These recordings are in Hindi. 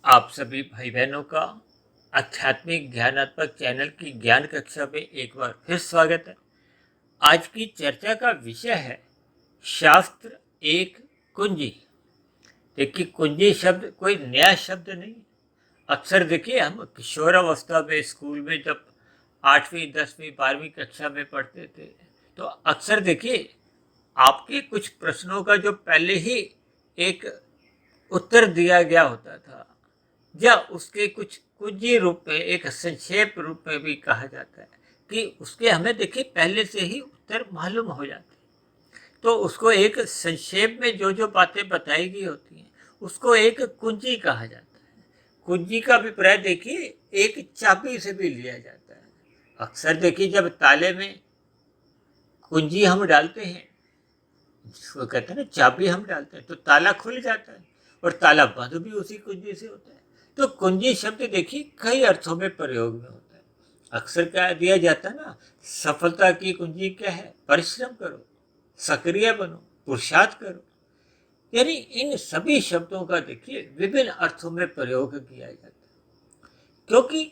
आप सभी भाई बहनों का आध्यात्मिक ज्ञानात्मक चैनल की ज्ञान कक्षा में एक बार फिर स्वागत है। आज की चर्चा का विषय है शास्त्र एक कुंजी। देखिए, कुंजी शब्द कोई नया शब्द नहीं। अक्सर देखिए, हम किशोरावस्था में स्कूल में जब 8वीं 10वीं 12वीं कक्षा में पढ़ते थे तो अक्सर देखिए आपके कुछ प्रश्नों का जो पहले ही एक उत्तर दिया गया होता था या उसके कुछ कुंजी रूप में, एक संक्षेप रूप में भी कहा जाता है कि उसके हमें देखिए पहले से ही उत्तर मालूम हो जाते हैं। तो उसको एक संक्षेप में जो जो बातें बताई गई होती हैं उसको एक कुंजी कहा जाता है। कुंजी का अभिप्राय देखिए एक चाबी से भी लिया जाता है। अक्सर देखिए जब ताले में कुंजी हम डालते हैं, जिसको कहते हैं ना चाबी हम डालते हैं, तो ताला खुल जाता है और ताला बंद भी उसी कुंजी से होता है। तो कुंजी शब्द देखिए कई अर्थों में प्रयोग में होता है। अक्सर क्या दिया जाता है ना, सफलता की कुंजी क्या है? परिश्रम करो, सक्रिय बनो, पुरुषार्थ करो। यानी इन सभी शब्दों का देखिए विभिन्न अर्थों में प्रयोग किया जाता है, क्योंकि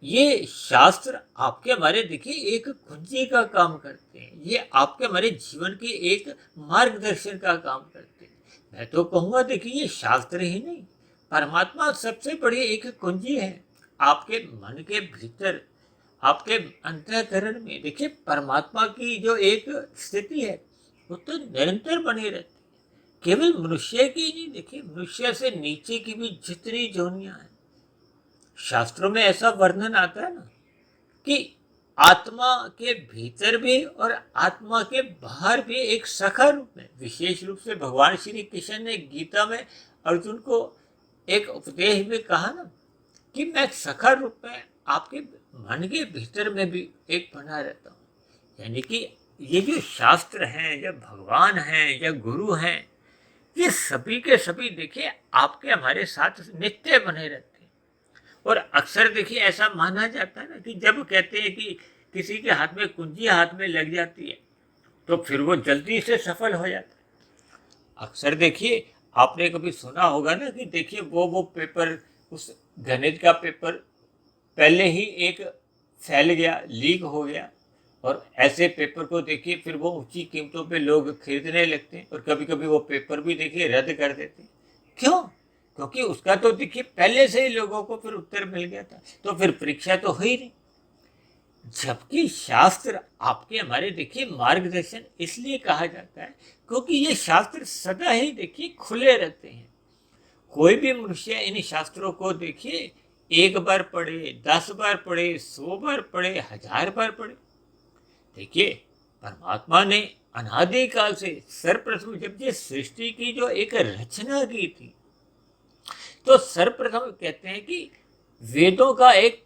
ये शास्त्र आपके हमारे देखिए एक कुंजी का काम करते हैं। ये आपके हमारे जीवन के एक मार्गदर्शन का काम करते हैं। मैं तो कहूँगा देखिए ये शास्त्र ही नहीं, परमात्मा सबसे बड़ी एक कुंजी है। आपके मन के भीतर, आपके अंतःकरण में देखिए परमात्मा की जो एक स्थिति है वो तो निरंतर बनी रहती है। केवल मनुष्य की नहीं, देखिए मनुष्य से नीचे की भी जितनी जोनियां हैं, शास्त्रों में ऐसा वर्णन आता है ना कि आत्मा के भीतर भी और आत्मा के बाहर भी एक सखा रूप में, विशेष रूप से भगवान श्री कृष्ण ने गीता में अर्जुन को एक उपदेश में कहा ना कि मैं सखा रूप में आपके मन के भीतर में भी एक बना रहता हूँ। यानी कि ये जो शास्त्र हैं या भगवान हैं या गुरु हैं, ये सभी के सभी देखिए आपके हमारे साथ नित्य बने रहते हैं। और अक्सर देखिए ऐसा माना जाता है ना कि जब कहते हैं कि किसी के हाथ में कुंजी हाथ में लग जाती है तो फिर वो जल्दी से सफल हो जाता है। अक्सर देखिए आपने कभी सुना होगा ना कि देखिए वो पेपर, उस गणित का पेपर पहले ही एक फैल गया, लीक हो गया, और ऐसे पेपर को देखिए फिर वो ऊंची कीमतों पे लोग खरीदने लगते हैं और कभी कभी वो पेपर भी देखिए रद्द कर देते हैं। क्यों? क्योंकि उसका तो देखिए पहले से ही लोगों को फिर उत्तर मिल गया था, तो फिर परीक्षा तो हुई नहीं। जबकि शास्त्र आपके हमारे देखिए मार्गदर्शन इसलिए कहा जाता है क्योंकि ये शास्त्र सदा ही देखिए खुले रहते हैं। कोई भी मनुष्य इन शास्त्रों को देखिए एक बार पढ़े, 10 बार पढ़े, 100 बार पढ़े, 1000 बार पढ़े, देखिए परमात्मा ने अनादिकाल से सर्वप्रथम जब ये सृष्टि की जो एक रचना की थी, तो सर्वप्रथम कहते हैं कि वेदों का एक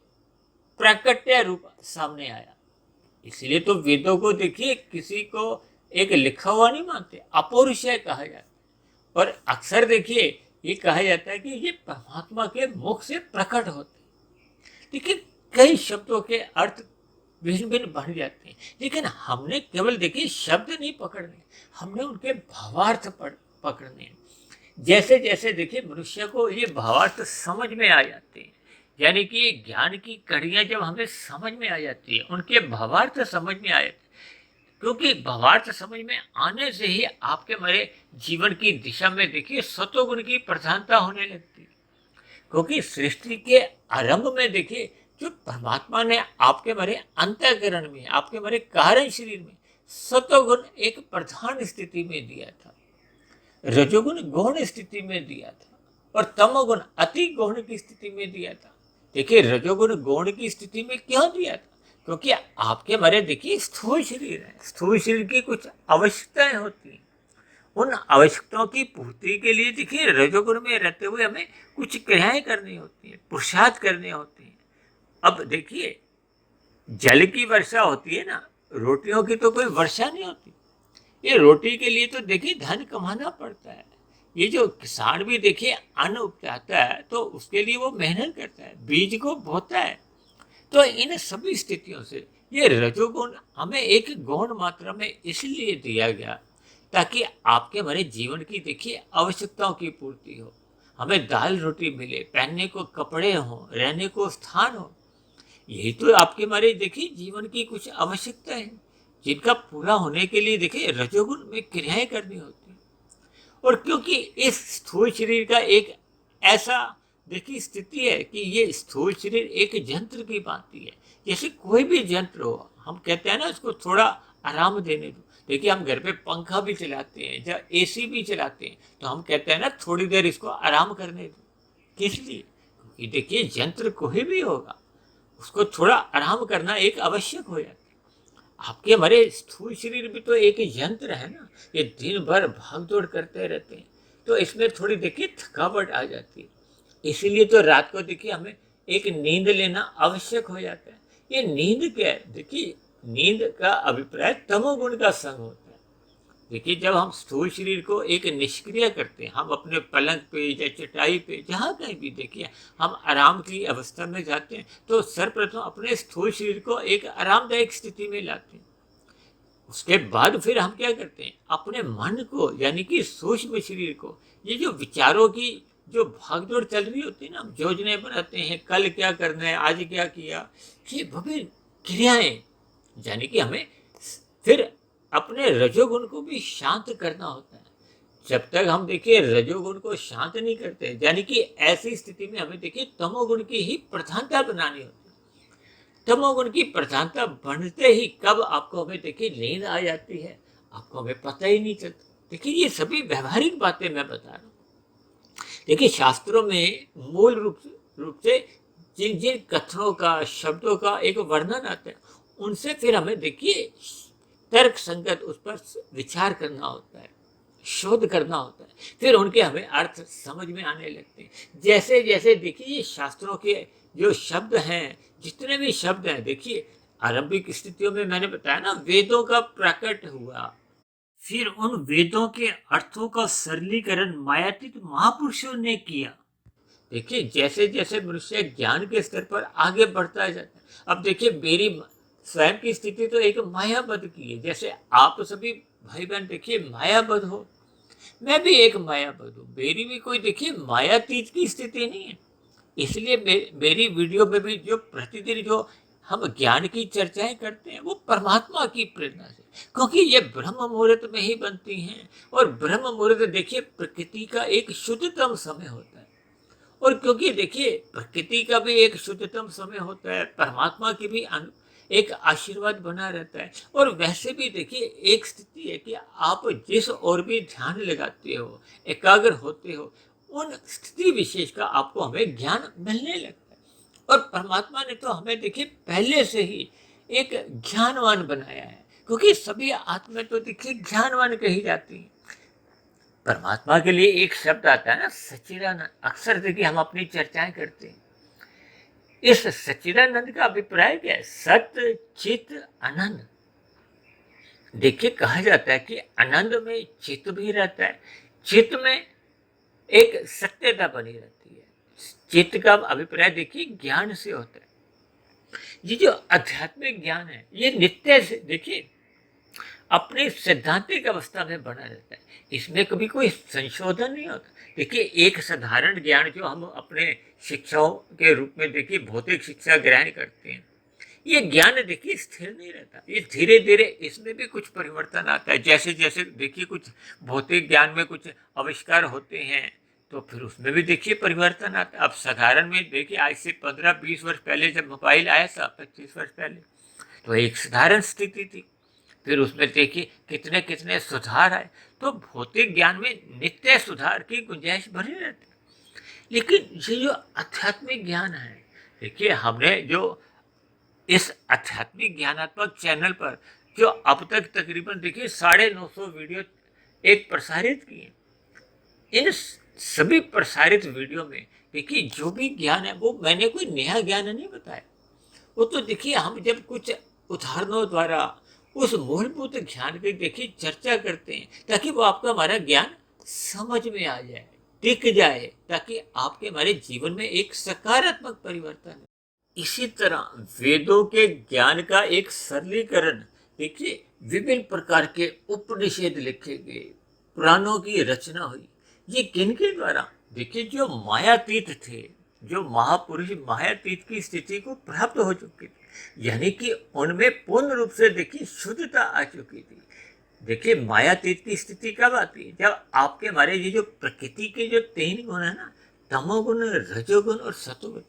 प्राकट्य रूप सामने आया। इसलिए तो वेदों को देखिए किसी को एक लिखा हुआ नहीं मानते, अपौरुषेय कहा जाता है। और अक्सर देखिए ये कहा जाता है कि ये परमात्मा के मुख से प्रकट होते हैं। देखिए कई शब्दों के अर्थ भिन्न भिन्न बन जाते हैं, लेकिन हमने केवल देखिए शब्द नहीं पकड़ने, हमने उनके भावार्थ पकड़ने हैं। जैसे जैसे देखिए मनुष्य को ये भावार्थ समझ में आ जाते हैं, यानी कि ज्ञान की कड़ियाँ जब हमें समझ में आ जाती है, उनके भावार्थ समझ में आए, क्योंकि भावार्थ समझ में आने से ही आपके हमारे जीवन की दिशा में देखिए सतोगुण की प्रधानता होने लगती है। क्योंकि सृष्टि के आरंभ में देखिए जो परमात्मा ने आपके हमारे अंतःकरण में, आपके हमारे कारण शरीर में सतोगुण एक प्रधान स्थिति में दिया था, रजोगुण गौण स्थिति में दिया था और तमोगुण अति गौण की स्थिति में दिया था। देखिए रजोगुण गौण की स्थिति में क्यों दिया था? क्योंकि आपके हमारे देखिए स्थूल शरीर है, स्थूल शरीर की कुछ आवश्यकताएं होती हैं। उन आवश्यकताओं की पूर्ति के लिए देखिए रजोगुण में रहते हुए हमें कुछ क्रियाएं करनी होती हैं, पुरुषार्थ करने होते हैं। अब देखिए जल की वर्षा होती है ना, रोटियों की तो कोई वर्षा नहीं होती। ये रोटी के लिए तो देखिए धन कमाना पड़ता है। ये जो किसान भी देखिए अन्न उपजाता है तो उसके लिए वो मेहनत करता है, बीज को बोता है। तो इन सभी स्थितियों से ये रजोगुण हमें एक गौण मात्रा में इसलिए दिया गया ताकि आपके हमारे जीवन की देखिए आवश्यकताओं की पूर्ति हो, हमें दाल रोटी मिले, पहनने को कपड़े हों, रहने को स्थान हो, यही तो आपके हमारे देखिए जीवन की कुछ आवश्यकता है, जिनका पूरा होने के लिए देखिए रजोगुण में क्रियाएं करनी होती है। और क्योंकि इस स्थूल शरीर का एक ऐसा देखिए स्थिति है कि ये स्थूल शरीर एक यंत्र की भांति है। जैसे कोई भी यंत्र हो, हम कहते हैं ना उसको थोड़ा आराम देने दो। देखिए हम घर पे पंखा भी चलाते हैं या एसी भी चलाते हैं, तो हम कहते हैं ना थोड़ी देर इसको आराम करने दो। किस लिए? क्योंकि देखिए यंत्र कोई भी होगा, उसको थोड़ा आराम करना एक आवश्यक हो जाता है। आपके हमारे स्थूल शरीर भी तो एक यंत्र है ना, ये दिन भर भाग दौड़ करते रहते हैं, तो इसमें थोड़ी देखिए थकावट आ जाती है। इसीलिए तो रात को देखिए हमें एक नींद लेना आवश्यक हो जाता है। ये नींद क्या है? देखिए नींद का अभिप्राय तमोगुण का संग होता है। देखिए जब हम स्थूल शरीर को एक निष्क्रिय करते हैं, हम अपने पलंग पे या चटाई पे जहाँ कहीं भी देखिए हम आराम की अवस्था में जाते हैं, तो सर्वप्रथम अपने स्थूल शरीर को एक आरामदायक स्थिति में लाते हैं। उसके बाद फिर हम क्या करते हैं, अपने मन को यानी कि सूक्ष्म शरीर को, ये जो विचारों की जो भागदौड़ चल रही होती है ना, हम योजनाएं बनाते हैं, कल क्या करना है, आज क्या किया, ये विभिन्न क्रियाएं, यानी कि हमें फिर अपने रजोगुण को भी शांत करना होता है। जब तक हम देखिए रजोगुण को शांत नहीं करते, यानी कि ऐसी स्थिति में हमें देखिए तमोगुण की ही प्रधानता बनानी होती है। तमोगुण की प्रधानता बनते ही कब आपको हमें देखिए नींद आ जाती है, आपको हमें पता ही नहीं चलता। देखिए ये सभी व्यवहारिक बातें मैं बता रहा हूँ। देखिए शास्त्रों में मूल रूप से जिन जिन कथनों का, शब्दों का एक वर्णन आता है, उनसे फिर हमें देखिए तर्क संगत उस पर विचार करना होता है, शोध करना होता है, फिर उनके हमें अर्थ समझ में आने लगते हैं। जैसे जैसे देखिए ये शास्त्रों के जो शब्द हैं, जितने भी शब्द हैं, देखिए आरंभिक स्थितियों में मैंने बताया ना वेदों का प्रकट हुआ, फिर उन वेदों के अर्थों का सरलीकरण मायातीत महापुरुषों ने किया। देखिए जैसे जैसे मनुष्य ज्ञान के स्तर पर आगे बढ़ता जाता है, अब देखिए मेरी स्वयं की स्थिति तो एक मायाबद्ध की है। जैसे आप सभी भाई बहन देखिए मायाबद्ध हो, मैं भी एक मायाबद्ध हूँ, मेरी भी कोई देखिए मायातीत की स्थिति नहीं है। इसलिए मेरी वीडियो में भी जो प्रतिदिन जो हम ज्ञान की चर्चाएं करते हैं, वो परमात्मा की प्रेरणा से, क्योंकि ये ब्रह्म मुहूर्त में ही बनती हैं। और ब्रह्म मुहूर्त देखिए प्रकृति का एक शुद्धतम समय होता है, और क्योंकि देखिए प्रकृति का भी एक शुद्धतम समय होता है, परमात्मा की भी एक आशीर्वाद बना रहता है। और वैसे भी देखिए एक स्थिति है कि आप जिस ओर भी ध्यान लगाते हो, एकाग्र होते हो, उन स्थिति विशेष का आपको हमें ज्ञान मिलने लगता है। और परमात्मा ने तो हमें देखिए पहले से ही एक ज्ञानवान बनाया है, क्योंकि सभी आत्मा तो देखिए ज्ञानवान कही जाती है। परमात्मा के लिए एक शब्द आता है ना, सच्चिदानंद। अक्सर देखिए हम अपनी चर्चाएं करते हैं, इस सच्चिदानंद का अभिप्राय क्या है? सत्य चित आनंद। देखिए कहा जाता है कि आनंद में चित्त भी रहता है, चित्त में एक सत्यता बनी रहती है। चित्त का अभिप्राय देखिए ज्ञान से होता है। ये जो आध्यात्मिक ज्ञान है, ये नित्य से देखिए अपनी सैद्धांतिक अवस्था में बना रहता है, इसमें कभी कोई संशोधन नहीं होता। देखिए एक साधारण ज्ञान जो हम अपने शिक्षाओं के रूप में देखिए भौतिक शिक्षा ग्रहण करते हैं, ये ज्ञान देखिए स्थिर नहीं रहता, ये धीरे धीरे इसमें भी कुछ परिवर्तन आता है। जैसे जैसे देखिए कुछ भौतिक ज्ञान में कुछ आविष्कार होते हैं, तो फिर उसमें भी देखिए परिवर्तन आता है। अब साधारण में देखिए आज से 15-20 वर्ष पहले जब मोबाइल आया था, 25 वर्ष पहले, तो एक साधारण स्थिति थी, फिर उसमें देखिए कितने कितने सुधार आए। तो भौतिक ज्ञान में नित्य सुधार की गुंजाइश बनी रहती है। लेकिन ये जो आध्यात्मिक ज्ञान है, देखिए हमने जो इस आध्यात्मिक ज्ञानात्मक चैनल पर जो अब तक तकरीबन देखिए 950 वीडियो एक प्रसारित किए, इन सभी प्रसारित वीडियो में देखिए जो भी ज्ञान है वो मैंने कोई नया ज्ञान नहीं बताया। वो तो देखिए हम जब कुछ उदाहरणों द्वारा उस मूलभूत ज्ञान की देखिए चर्चा करते हैं, ताकि वो आपका हमारा ज्ञान समझ में आ जाए, टिक जाए, ताकि आपके हमारे जीवन में एक सकारात्मक परिवर्तन है। इसी तरह वेदों के ज्ञान का एक सरलीकरण देखिए, विभिन्न प्रकार के उपनिषद लिखे गए, पुराणों की रचना हुई, ये किन के द्वारा? देखिए जो मायातीत थे, जो महापुरुष मायातीत की स्थिति को प्राप्त हो चुके थे, यानी कि उनमें पूर्ण रूप से देखिए शुद्धता आ चुकी थी। देखिए मायातीत की स्थिति कब आती है? जब आपके हमारे ये जो प्रकृति के जो तीन गुण है ना, तमोगुण, रजोगुण और सतोगुण,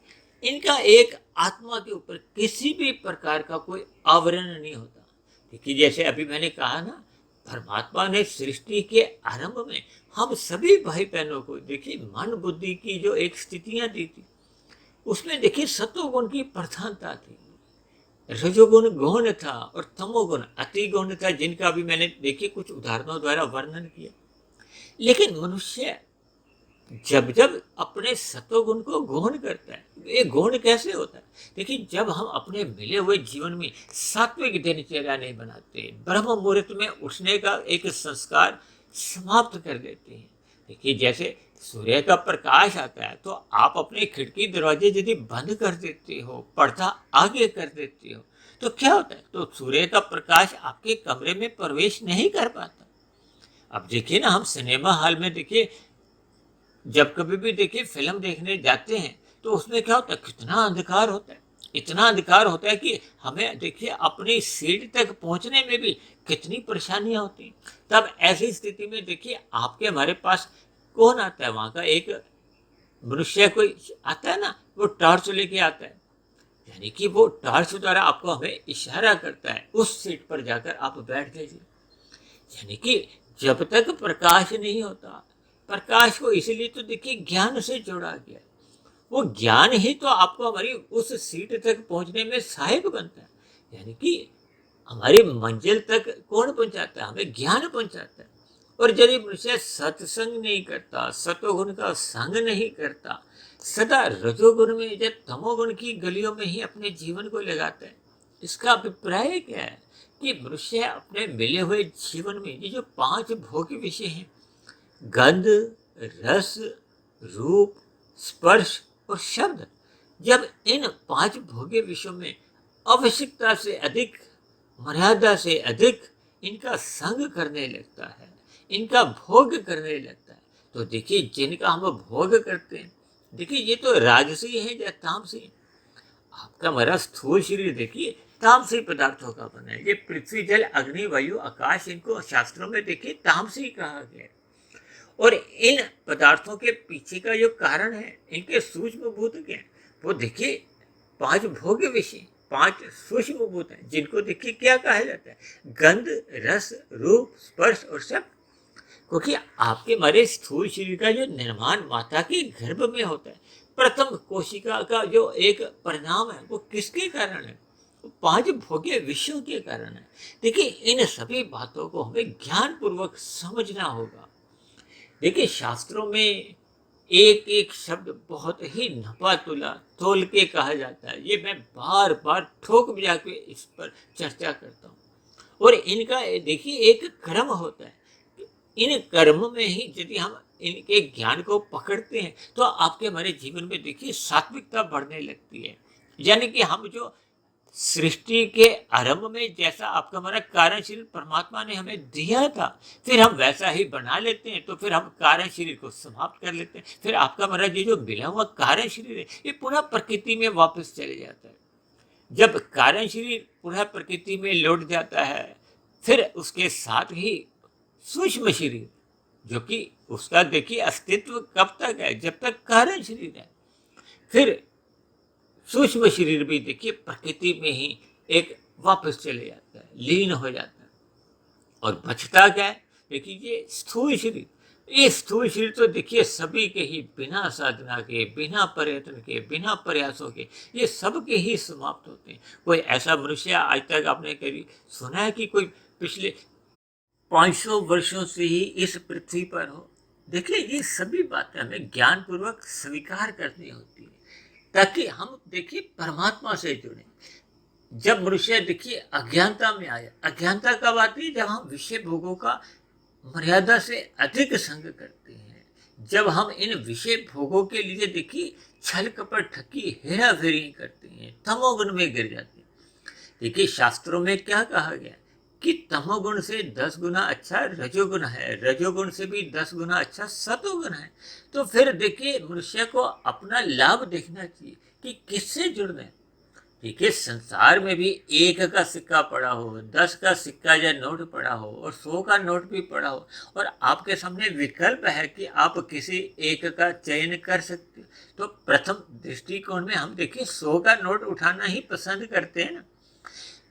इनका एक आत्मा के ऊपर किसी भी प्रकार का कोई आवरण नहीं होता। देखिए जैसे अभी मैंने कहा ना, परमात्मा ने सृष्टि के आरंभ में हम सभी भाई बहनों को देखिए मन बुद्धि की जो एक स्थितियां दी थी, उसमें देखिए सतोगुण की प्रधानता थी, रजोगुण गौण था और तमोगुण अति गौण था, जिनका भी मैंने देखिए कुछ उदाहरणों द्वारा वर्णन किया। लेकिन मनुष्य जब जब अपने सतोगुण को गौण करता है, ये गौण कैसे होता है? देखिए जब हम अपने मिले हुए जीवन में सात्विक दिनचर्या नहीं बनाते, ब्रह्म मुहूर्त में उठने का एक संस्कार समाप्त कर देते हैं। देखिए जैसे सूर्य का प्रकाश आता है तो आप अपने खिड़की दरवाजे यदि बंद कर देते हो, पर्दा आगे कर देते हो, तो क्या होता है? तो सूर्य का प्रकाश आपके कमरे में प्रवेश नहीं कर पाता। अब देखिए ना, हम सिनेमा हॉल में देखिए जब कभी भी देखिए फिल्म देखने जाते हैं तो उसमें क्या होता है, कितना अंधकार होता है, इतना अंधकार होता है कि हमें देखिए अपनी सीट तक पहुंचने में भी कितनी परेशानियां होती हैं। तब ऐसी स्थिति में देखिए आपके हमारे पास कौन आता है? वहां का एक मनुष्य कोई आता है ना, वो टॉर्च लेके आता है, यानी कि वो टॉर्च द्वारा आपको हमें इशारा करता है, उस सीट पर जाकर आप बैठ जाइए। यानी कि जब तक प्रकाश नहीं होता, प्रकाश को इसीलिए तो देखिए ज्ञान से जोड़ा गया, वो ज्ञान ही तो आपको हमारी उस सीट तक पहुंचने में सहायक बनता है। यानी कि हमारी मंजिल तक कौन पहुंचाता है? हमें ज्ञान पहुंचाता है। और यदि मनुष्य सत्संग नहीं करता, सतोगुण का संग नहीं करता, सदा रजोगुण में या तमोगुण की गलियों में ही अपने जीवन को लगाता है, इसका अभिप्राय क्या है? कि मनुष्य अपने मिले हुए जीवन में ये जो 5 भोग विषय हैं, गंध, रस, रूप, स्पर्श और शब्द, जब इन 5 भोग्य विषयों में आवश्यकता से अधिक, मर्यादा से अधिक इनका संग करने लगता है, इनका भोग करने लगता है, तो देखिए जिनका हम भोग करते हैं, देखिए ये तो राजसी है या तामसी। आपका हमारा स्थूल शरीर देखिए तामसी पदार्थों का बना है। ये पृथ्वी, जल, अग्नि, वायु, आकाश, इनको शास्त्रों में देखिए तामसी कहा गया है। और इन पदार्थों के पीछे का जो कारण है, इनके सूक्ष्म भूत क्या है? वो देखिए 5 भोग्य विषय, 5 सूक्ष्म भूत हैं, जिनको देखिए क्या कहा जाता है? गंध, रस, रूप, स्पर्श और शब्द। क्योंकि आपके हमारे स्थूल शरीर का जो निर्माण माता के गर्भ में होता है, प्रथम कोशिका का जो एक परिणाम है, वो किसके कारण है? 5 भोग्य विषयों के कारण है। देखिए इन सभी बातों को हमें ज्ञान पूर्वक समझना होगा। देखिए शास्त्रों में एक एक शब्द बहुत ही नपा तुला तोल के कहा जाता है। ये मैं बार बार ठोक बजा के इस पर चर्चा करता हूँ। और इनका देखिए एक कर्म होता है, इन कर्म में ही यदि हम इनके ज्ञान को पकड़ते हैं तो आपके हमारे जीवन में देखिए सात्विकता बढ़ने लगती है। यानी कि हम जो सृष्टि के आरंभ में जैसा आपका हमारा कारण शरीर परमात्मा ने हमें दिया था, फिर हम वैसा ही बना लेते हैं, तो फिर हम कारण शरीर को समाप्त कर लेते हैं। फिर आपका हमारा ये जो मिला हुआ कारण शरीर है, ये पुनः प्रकृति में वापस चले जाता है। जब कारण शरीर पुनः प्रकृति में लौट जाता है, फिर उसके साथ ही सूक्ष्म शरीर, जो कि उसका देखिए अस्तित्व कब तक है? जब तक कारण शरीर है। फिर सूक्ष्म शरीर भी देखिए प्रकृति में ही एक वापस चले जाता है, लीन हो जाता है। और बचता क्या है? देखिए ये स्थूल शरीर, ये स्थूल शरीर तो देखिए सभी के ही बिना साधना के, बिना प्रयत्न के, बिना प्रयासों के, ये सब के ही समाप्त होते हैं। कोई ऐसा मनुष्य आज तक आपने कभी सुना है कि कोई पिछले 500 वर्षों से ही इस पृथ्वी पर हो? देखिए ये सभी बातें हमें ज्ञान पूर्वक स्वीकार करनी होती है, ताकि हम देखिए परमात्मा से जुड़े। जब मनुष्य देखिए अज्ञानता में आया, अज्ञानता कब आती है? जब हम विषय भोगों का मर्यादा से अधिक संग करते हैं, जब हम इन विषय भोगों के लिए देखिए छल कपट ठगी हेरा फेरी करते हैं, तमोगुण में गिर जाते हैं। देखिए शास्त्रों में क्या कहा गया? कि तमोगुण से 10 गुना अच्छा रजोगुण है, रजोगुण से भी 10 गुना अच्छा सतोगुण है। तो फिर देखिए मनुष्य को अपना लाभ देखना चाहिए कि किससे जुड़ना है। देखिए संसार में भी 1 का सिक्का पड़ा हो, 10 का सिक्का या नोट पड़ा हो और 100 का नोट भी पड़ा हो और आपके सामने विकल्प है कि आप किसी एक का चयन कर सकते हो, तो प्रथम दृष्टिकोण में हम देखिए 100 का नोट उठाना ही पसंद करते हैं ना।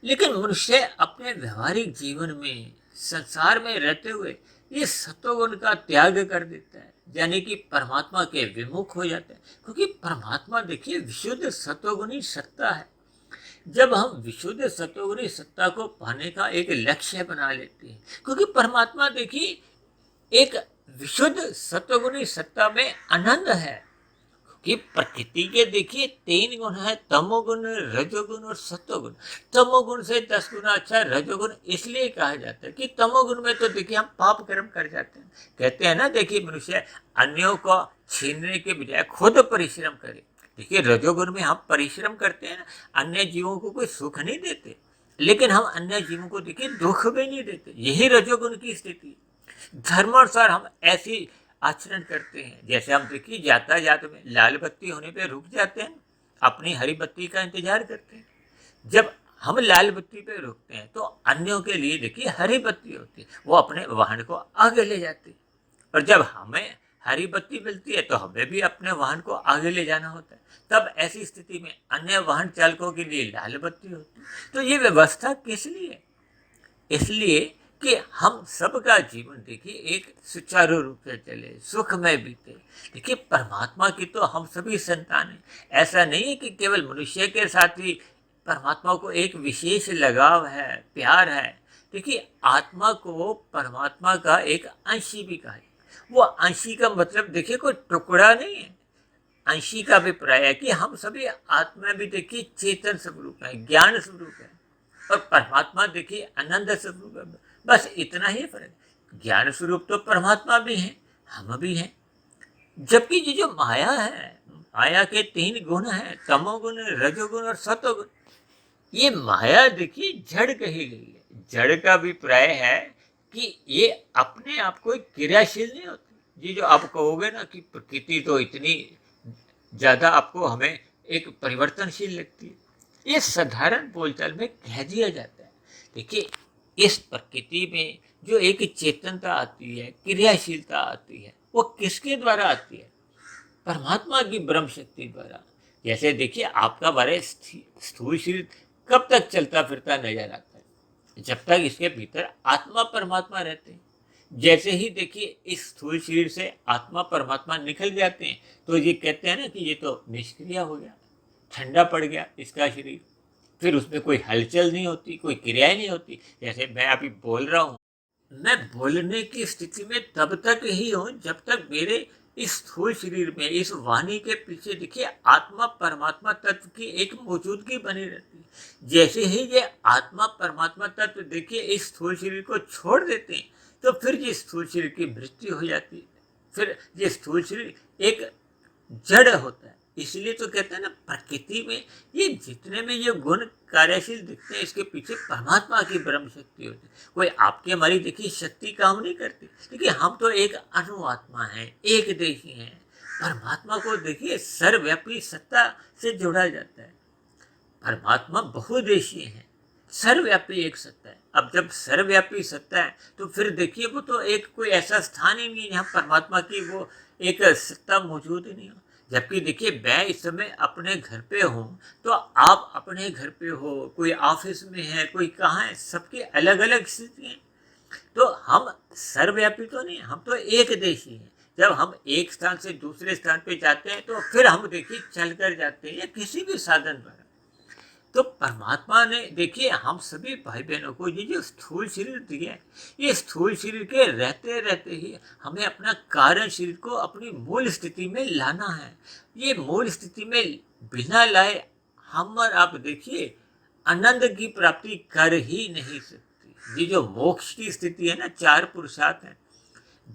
लेकिन मनुष्य अपने व्यवहारिक जीवन में संसार में रहते हुए ये सत्वगुण का त्याग कर देता है, यानी कि परमात्मा के विमुख हो जाता है। क्योंकि परमात्मा देखिए विशुद्ध सत्वगुणी सत्ता है। जब हम विशुद्ध सत्वगुणी सत्ता को पाने का एक लक्ष्य बना लेते हैं, क्योंकि परमात्मा देखिए एक विशुद्ध सत्वगुणी सत्ता में आनंद है। कि प्रकृति के देखिए 3 गुण है, तमोगुण, रजोगुण और सत्वगुण। तमोगुण से 10 गुना अच्छा रजोगुण इसलिए कहा जाता है कि तमोगुण में तो देखिए हम पाप कर्म कर जाते हैं। कहते हैं ना देखिए मनुष्य अन्यों को छीनने के बजाय खुद परिश्रम करे। देखिए रजोगुण में हम परिश्रम करते हैं ना, अन्य जीवों को कोई सुख नहीं देते, लेकिन हम अन्य जीवों को देखिए दुख भी नहीं देते। यही रजोगुण की स्थिति। धर्मानुसार हम ऐसी आचरण करते हैं, जैसे हम देखिए यातायात में लाल बत्ती होने पे रुक जाते हैं, अपनी हरी बत्ती का इंतजार करते हैं। जब हम लाल बत्ती पे रुकते हैं तो अन्यों के लिए देखिए हरी बत्ती होती है, वो अपने वाहन को आगे ले जाते हैं। और जब हमें हरी बत्ती मिलती है तो हमें भी अपने वाहन को आगे ले जाना होता है। तब ऐसी स्थिति में अन्य वाहन चालकों के लिए लाल बत्ती होती है। तो ये व्यवस्था किस लिए? इसलिए कि हम सबका जीवन देखिए एक सुचारू रूप से चले, सुखमय बीते। देखिए परमात्मा की तो हम सभी संतान हैं। ऐसा नहीं है कि केवल मनुष्य के साथ ही परमात्मा को एक विशेष लगाव है, प्यार है। देखिए आत्मा को परमात्मा का एक अंशी भी कहा है। वो अंशी का मतलब देखिए कोई टुकड़ा नहीं है। अंशी का अभिप्राय है कि हम सभी आत्मा भी देखिए चेतन स्वरूप है, ज्ञान स्वरूप है, और परमात्मा देखिए आनंद स्वरूप है। बस इतना ही फर्क। ज्ञान स्वरूप तो परमात्मा भी है, हम भी हैं। जबकि ये जो माया है, माया के 3 गुण हैं, तमोगुण, रजोगुण और सतोगुण। ये माया देखिए जड़ कही गई है। जड़ का अभिप्राय है कि ये अपने आप को क्रियाशील नहीं होती। ये जो आप कहोगे ना कि प्रकृति तो इतनी ज्यादा आपको हमें एक परिवर्तनशील लगती है, ये साधारण बोलचाल में कह दिया जाता है। देखिए इस प्रकृति में जो एक चेतनता आती है, क्रियाशीलता आती है, वो किसके द्वारा आती है? परमात्मा की ब्रह्म शक्ति द्वारा। जैसे देखिए आपका बारे स्थूल शरीर कब तक चलता फिरता नजर आता है? जब तक इसके भीतर आत्मा परमात्मा रहते हैं। जैसे ही देखिए इस स्थूल शरीर से आत्मा परमात्मा निकल जाते हैं तो ये कहते हैं ना कि ये तो निष्क्रिय हो गया, ठंडा पड़ गया इसका शरीर। फिर उसमें कोई हलचल नहीं होती, कोई क्रियाएं नहीं होती। जैसे मैं अभी बोल रहा हूँ, मैं बोलने की स्थिति में तब तक ही हूँ जब तक मेरे इस स्थूल शरीर में, इस वाणी के पीछे देखिए आत्मा परमात्मा तत्व की एक मौजूदगी बनी रहती है। जैसे ही ये आत्मा परमात्मा तत्व देखिए इस स्थूल शरीर को छोड़ देते हैं तो फिर ये स्थूल शरीर की मृत्यु हो जाती है। फिर ये स्थूल शरीर एक जड़ होता है। इसलिए तो कहते हैं ना प्रकृति में ये जितने में ये गुण कार्यशील दिखते हैं, इसके पीछे परमात्मा की ब्रह्म शक्ति होती है। कोई आपकी हमारी देखिए शक्ति काम नहीं करती। देखिए हम तो एक अणुआत्मा है, एक देशी है। परमात्मा को देखिए सर्वव्यापी सत्ता से जोड़ा जाता है। परमात्मा बहुदेशीय है, सर्वव्यापी एक सत्ता है। अब जब सर्वव्यापी सत्ता है तो फिर देखिए वो तो एक कोई ऐसा स्थान ही नहीं है जहाँ परमात्मा की वो एक सत्ता मौजूद ही नहीं हो। जबकि देखिए मैं इस समय अपने घर पे हूँ तो आप अपने घर पे हो, कोई ऑफिस में है, कोई कहाँ है, सबकी अलग अलग स्थिति है। तो हम सर्वव्यापी तो नहीं, हम तो एक देशी हैं। जब हम एक स्थान से दूसरे स्थान पे जाते हैं तो फिर हम देखिए चल कर जाते हैं या किसी भी साधन द्वारा। तो परमात्मा ने देखिए हम सभी भाई बहनों को ये जो स्थूल शरीर दिया है, ये स्थूल शरीर के रहते रहते ही हमें अपना कारण शरीर को अपनी मूल स्थिति में लाना है। ये मूल स्थिति में बिना लाए हम और आप देखिए आनंद की प्राप्ति कर ही नहीं सकती। ये जो मोक्ष की स्थिति है ना, 4 पुरुषार्थ है,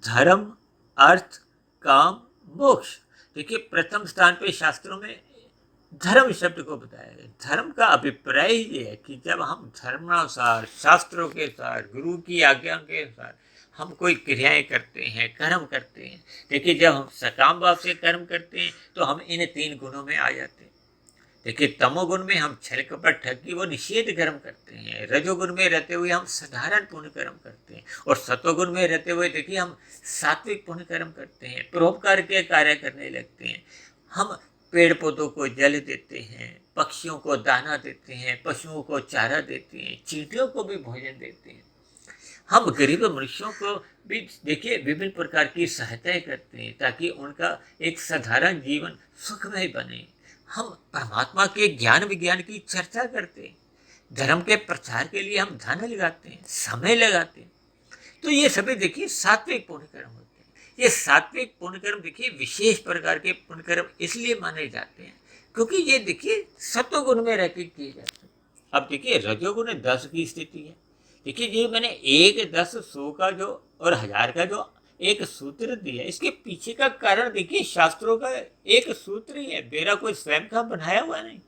धर्म, अर्थ, काम, मोक्ष। देखिए प्रथम स्थान पे शास्त्रों में धर्म शब्द को बताया गया। धर्म का अभिप्राय ये है कि जब हम धर्मानुसार, शास्त्रों के साथ, गुरु की आज्ञा के अनुसार हम कोई क्रियाएं करते हैं, कर्म करते हैं। देखिए, जब हम सकाम भाव से कर्म करते हैं तो हम इन 3 गुणों में आ जाते हैं। देखिए, तमोगुण में हम छल कपट ठगी वो निषेध कर्म करते हैं। रजोगुण में रहते हुए हम साधारण पुण्य कर्म करते हैं। और सतोगुण में रहते हुए देखिए हम सात्विक पुण्य कर्म करते हैं, परोपकार के कार्य करने लगते हैं। हम पेड़ पौधों को जल देते हैं, पक्षियों को दाना देते हैं, पशुओं को चारा देते हैं, चींटियों को भी भोजन देते हैं। हम गरीब मनुष्यों को भी देखिए विभिन्न प्रकार की सहायताएं करते हैं ताकि उनका एक साधारण जीवन सुखमय बने। हम परमात्मा के ज्ञान विज्ञान की चर्चा करते हैं। धर्म के प्रचार के लिए हम धन लगाते हैं, समय लगाते हैं। तो ये सभी देखिए सात्विक पुण्य कर्म होते हैं। ये सात्विक पुण्य कर्म देखिए विशेष प्रकार के पुण्य कर्म इसलिए माने जाते हैं क्योंकि ये देखिए सत्वगुण में रह के किए जाते हैं। अब देखिए रजोगुण 10 की स्थिति है। देखिए जी, मैंने 1, 10, 100 का जो और 1000 का जो एक सूत्र दिया, इसके पीछे का कारण देखिए शास्त्रों का एक सूत्र ही है, मेरा कोई स्वयं का बनाया हुआ नहीं।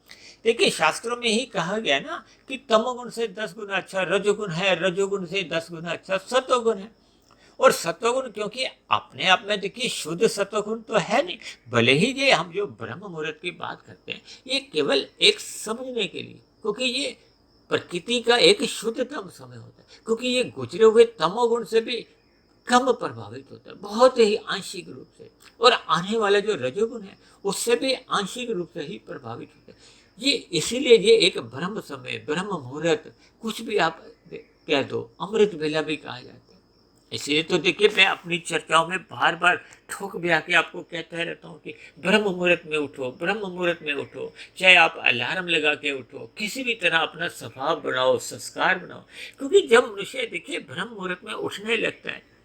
देखिए, शास्त्रों में ही कहा गया ना कि तमोगुण से 10 गुना अच्छा रजोगुण है, रजोगुण से 10 गुना अच्छा सत्वगुण है। और सत्वगुण क्योंकि अपने आप में देखिए शुद्ध सत्वगुण तो है नहीं, भले ही ये हम जो ब्रह्म मुहूर्त की बात करते हैं ये केवल एक समझने के लिए, क्योंकि ये प्रकृति का एक शुद्धतम समय होता है, क्योंकि ये गुजरे हुए तमोगुण से भी कम प्रभावित होता है, बहुत ही आंशिक रूप से। और आने वाला जो रजोगुण है उससे भी आंशिक रूप से ही प्रभावित होता है। ये इसीलिए ये एक ब्रह्म समय, ब्रह्म मुहूर्त, कुछ भी आप कह दो, अमृत बेला भी कहा जाता है। इसलिए तो देखिए, मैं अपनी चर्चाओं में बार बार ठोक भी आके आपको कहता रहता हूँ कि ब्रह्म मुहूर्त में उठो, ब्रह्म मुहूर्त में उठो। चाहे आप अलार्म लगा के उठो, किसी भी तरह अपना स्वभाव बनाओ, संस्कार बनाओ। क्योंकि जब मनुष्य देखिए ब्रह्म मुहूर्त में उठने लगता है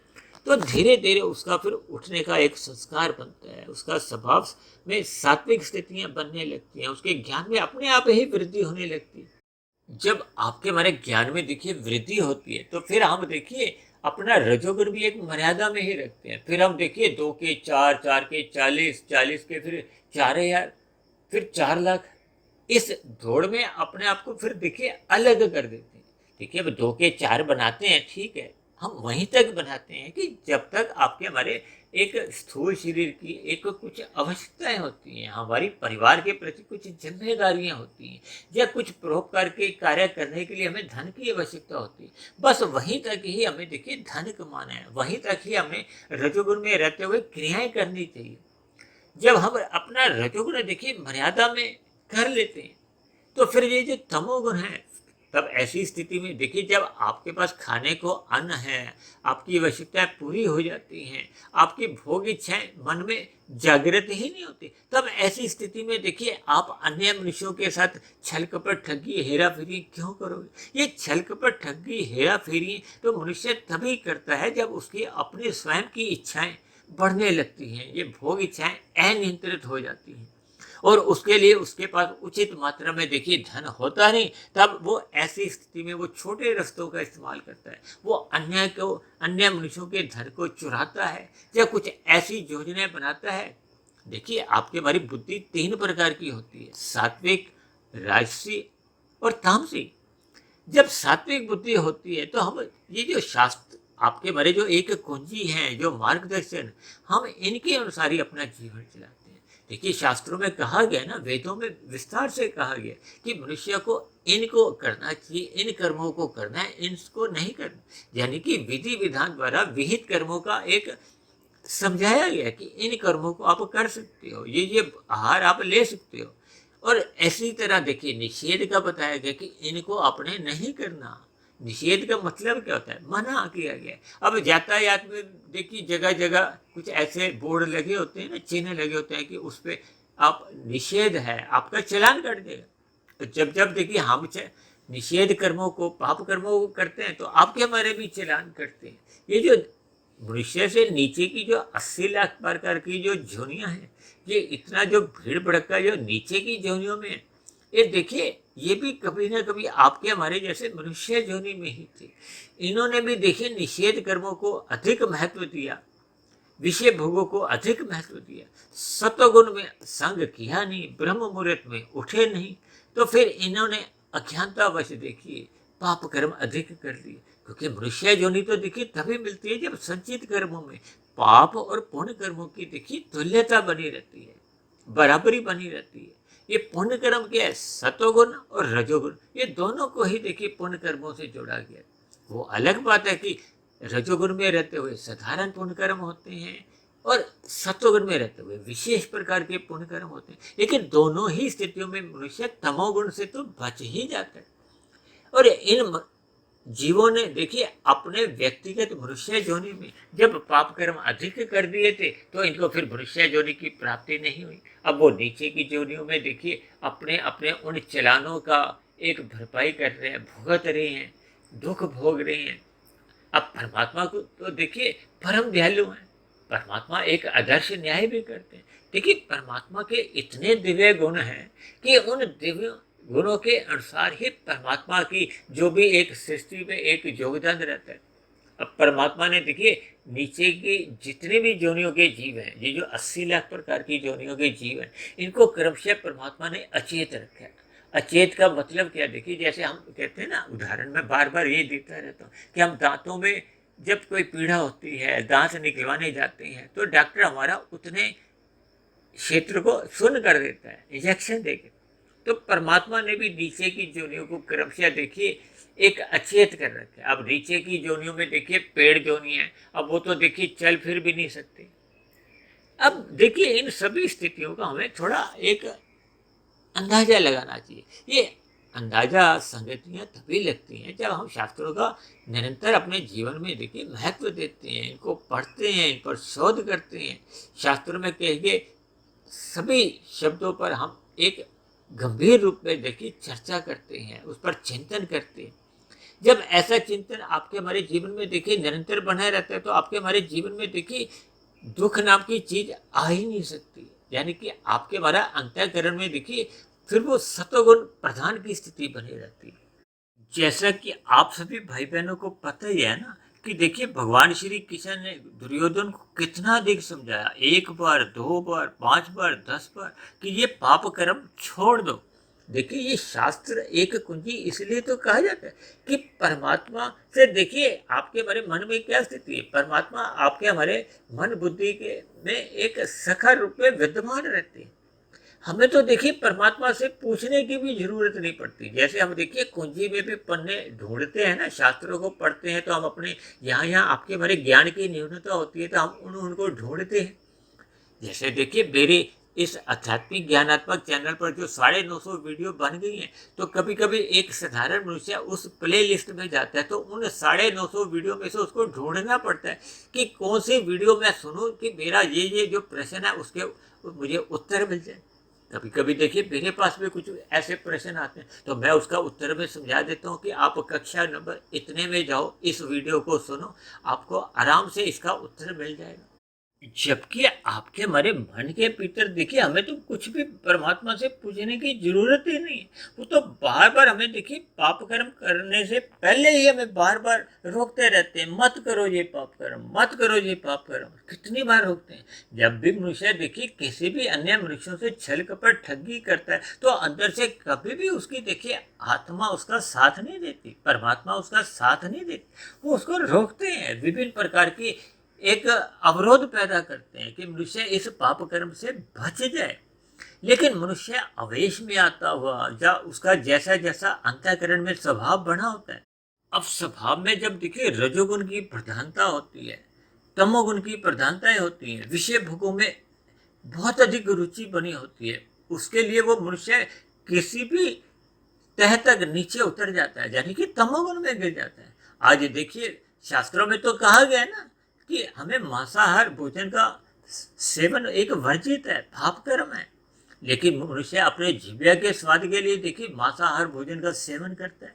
तो धीरे धीरे उसका फिर उठने का एक संस्कार बनता है, उसका स्वभाव में सात्विक स्थितियां बनने लगती हैं, उसके ज्ञान में अपने आप ही वृद्धि होने लगती है। जब आपके हमारे ज्ञान में देखिए वृद्धि होती है तो फिर हम देखिए अपना रजोगुण भी एक मर्यादा में ही रखते हैं। फिर हम देखिए 2 के 4, 4 के 40, 40 के फिर 4000, फिर 4 लाख, इस दौड़ में अपने आप को फिर देखिए अलग कर देते हैं। देखिए, अब 2 के 4 बनाते हैं, ठीक है, हम वहीं तक बनाते हैं कि जब तक आपके हमारे एक स्थूल शरीर की एक कुछ आवश्यकताएं होती हैं, हमारी परिवार के प्रति कुछ जिम्मेदारियां होती हैं, या कुछ परोपकार के कार्य करने के लिए हमें धन की आवश्यकता होती है। बस वहीं तक ही हमें देखिए धन कमाना है, वहीं तक ही हमें रजोगुण में रहते हुए क्रियाएं करनी चाहिए। जब हम अपना रजोगुण देखिए मर्यादा में कर लेते हैं तो फिर ये जो तमोगुण है, तब ऐसी स्थिति में देखिए जब आपके पास खाने को अन्न है, आपकी आवश्यकताएं पूरी हो जाती हैं, आपकी भोग इच्छाएं मन में जागृत ही नहीं होती, तब ऐसी स्थिति में देखिए आप अन्य मनुष्यों के साथ छल कपट ठगी हेरा फेरी क्यों करोगे? ये छल कपट ठगी हेरा फेरी तो मनुष्य तभी करता है जब उसकी अपनी स्वयं की इच्छाएं बढ़ने लगती हैं, ये भोग इच्छाएं अनियंत्रित हो जाती हैं और उसके लिए उसके पास उचित मात्रा में देखिए धन होता नहीं। तब वो ऐसी स्थिति में वो छोटे रास्तों का इस्तेमाल करता है, वो अन्य मनुष्यों के धन को चुराता है या कुछ ऐसी योजनाएं बनाता है। देखिए, आपकी हमारी बुद्धि 3 प्रकार की होती है, सात्विक, राजसी और तामसिक। जब सात्विक बुद्धि होती है तो हम ये जो शास्त्र आपके हमारे जो एक कुंजी हैं, जो मार्गदर्शन, हम इनके अनुसार ही अपना जीवन चलाते हैं। देखिए, शास्त्रों में कहा गया ना, वेदों में विस्तार से कहा गया कि मनुष्य को इनको करना चाहिए, इन कर्मों को करना है, इनको नहीं करना। यानी कि विधि विधान द्वारा विहित कर्मों का एक समझाया गया कि इन कर्मों को आप कर सकते हो, ये आहार आप ले सकते हो। और ऐसी तरह देखिए निषेध का बताया गया कि इनको आपने नहीं करना। निषेध का मतलब क्या होता है? मना किया गया। अब यातायात में देखिए जगह जगह कुछ ऐसे बोर्ड लगे होते हैं ना, चिन्ह लगे होते हैं कि उस पर आप निषेध है, आपका चालान कट देगा। तो जब जब देखिए हम निषेध कर्मों को, पाप कर्मों को करते हैं तो आपके हमारे भी चालान कटते हैं। ये जो मनुष्य से नीचे की जो 80 लाख प्रकार की जो जोनियां हैं, ये इतना जो भीड़ भड़का जो नीचे की जोनियों में, ये देखिए ये भी कभी ना कभी आपके हमारे जैसे मनुष्य जोनि में ही थे। इन्होंने भी देखिए निषेध कर्मों को अधिक महत्व दिया। विषय भोगों को अधिक महत्व दिया, सतोगुण में संग किया नहीं, ब्रह्म मुहूर्त में उठे नहीं, तो फिर इन्होंने अज्ञानतावश देखिए पाप कर्म अधिक कर लिए। क्योंकि मनुष्य योनि तो देखिए तभी मिलती है जब संचित कर्मों में पाप और पुण्य कर्मों की देखिए तुल्यता बनी रहती है, बराबरी बनी रहती है। ये पुण्य कर्म क्या है, सतोगुण और रजोगुण, ये दोनों को ही देखिए पुण्य कर्मों से जोड़ा गया। वो अलग बात है कि रजोगुण में रहते हुए साधारण पुण्य कर्म होते हैं और सत्वगुण में रहते हुए विशेष प्रकार के पुण्य कर्म होते हैं, लेकिन दोनों ही स्थितियों में मनुष्य तमोगुण से तो बच ही जाता है। और इन जीवों ने देखिए अपने व्यक्तिगत मनुष्य योनि में जब पाप कर्म अधिक कर दिए थे तो इनको फिर मनुष्य योनि की प्राप्ति नहीं हुई। अब वो नीचे की योनियों में देखिए अपने अपने उन चलानों का एक भरपाई कर रहे हैं, भुगत रहे हैं, दुख भोग रहे हैं। अब परमात्मा को तो देखिए परम दयालु है, परमात्मा एक आदर्श न्याय भी करते हैं। देखिए परमात्मा के इतने दिव्य गुण हैं कि उन दिव्य गुणों के अनुसार ही परमात्मा की जो भी एक सृष्टि में एक योगदान रहता है। अब परमात्मा ने देखिए नीचे की जितने भी योनियों के जीव हैं, ये जो 80 लाख प्रकार की योनियों के जीव हैं, इनको क्रमशः परमात्मा ने अचेत रखा है। अचेत का मतलब क्या, देखिए जैसे हम कहते हैं ना, उदाहरण में बार बार ये देता रहता हूँ कि हम दांतों में जब कोई पीड़ा होती है, दांत निकलवाने जाते हैं, तो डॉक्टर हमारा उतने क्षेत्र को सुन्न कर देता है इंजेक्शन देकर। तो परमात्मा ने भी नीचे की योनियों को क्रमशः देखिए एक अचेत कर रखा है। अब नीचे की योनियों में देखिए पेड़ योनि है, अब वो तो देखिए चल फिर भी नहीं सकते। अब देखिए इन सभी स्थितियों का हमें थोड़ा एक अंदाजा लगाना चाहिए। ये अंदाजा संगतियाँ तभी लगती हैं जब हम शास्त्रों का निरंतर अपने जीवन में देखिए महत्व देते हैं, इनको पढ़ते हैं, इन पर शोध करते हैं। शास्त्रों में कहिए सभी शब्दों पर हम एक गंभीर रूप में देखिए चर्चा करते हैं, उस पर चिंतन करते हैं। जब ऐसा चिंतन आपके हमारे जीवन में देखिए निरंतर बना रहता है तो आपके हमारे जीवन में देखिए दुख नाम की चीज आ ही नहीं सकती। यानी कि आपके हमारा अंतःकरण में देखिए फिर वो सत्वगुण प्रधान की स्थिति बनी रहती है। जैसा कि आप सभी भाई बहनों को पता ही है ना कि देखिए भगवान श्री कृष्ण ने दुर्योधन को कितना अधिक समझाया, 1 बार 2 बार 5 बार 10 बार, कि ये पाप कर्म छोड़ दो। देखिए ये शास्त्र एक कुंजी इसलिए तो कहा जाता है कि परमात्मा से देखिए आपके हमारे मन में क्या स्थिति है। परमात्मा आपके हमारे मन बुद्धि के में एक सखा रूप में विद्यमान रहते हैं। हमें तो देखिए परमात्मा से पूछने की भी जरूरत नहीं पड़ती। जैसे हम देखिए कुंजी में भी पन्ने ढूंढते हैं ना, शास्त्रों को पढ़ते हैं तो हम अपने यहाँ यहाँ आपके हमारे ज्ञान की न्यूनता होती है तो हम उनको ढूंढते हैं। जैसे देखिए मेरे इस आध्यात्मिक ज्ञानात्मक चैनल पर जो 950 वीडियो बन गई हैं, तो कभी कभी एक साधारण मनुष्य उस प्ले लिस्ट में जाता है तो उन 950 वीडियो में से उसको ढूंढना पड़ता है कि कौन सी वीडियो मैं सुनूं कि मेरा ये जो प्रश्न है उसके मुझे उत्तर मिल जाए। कभी कभी देखिए मेरे पास भी कुछ ऐसे प्रश्न आते हैं तो मैं उसका उत्तर में समझा देता हूँ कि आप कक्षा नंबर इतने में जाओ, इस वीडियो को सुनो, आपको आराम से इसका उत्तर मिल जाएगा। जबकि आपके हमारे मन के भीतर देखिए हमें तो कुछ भी परमात्मा से पूछने की जरूरत ही नहीं है। वो तो बार बार हमें देखिए पाप कर्म करने से पहले ही हमें बार बार रोकते रहते हैं, मत करो ये पाप कर्म, मत करो ये पाप कर्म। कितनी बार रोकते हैं। जब भी मनुष्य देखिए किसी भी अन्य मनुष्यों से छल कपट ठगी करता है तो अंदर से कभी भी उसकी देखिए आत्मा उसका साथ नहीं देती, परमात्मा उसका साथ नहीं देती। वो उसको रोकते हैं, विभिन्न प्रकार की एक अवरोध पैदा करते हैं कि मनुष्य इस पाप कर्म से बच जाए। लेकिन मनुष्य अवेश में आता हुआ या उसका जैसा जैसा अंतःकरण में स्वभाव बना होता है, अब स्वभाव में जब देखिए रजोगुण की प्रधानता होती है, तमोगुण की प्रधानताएं होती हैं, विषय भोगों में बहुत अधिक रुचि बनी होती है, उसके लिए वो मनुष्य किसी भी तह तक नीचे उतर जाता है, यानी कि तमोगुण में गिर जाता है। आज देखिए शास्त्रों में तो कहा गया है ना कि हमें मांसाहार भोजन का सेवन एक वर्जित है, पाप कर्म है। लेकिन मनुष्य अपने जीविका के स्वाद के लिए देखिए मांसाहार भोजन का सेवन करता है,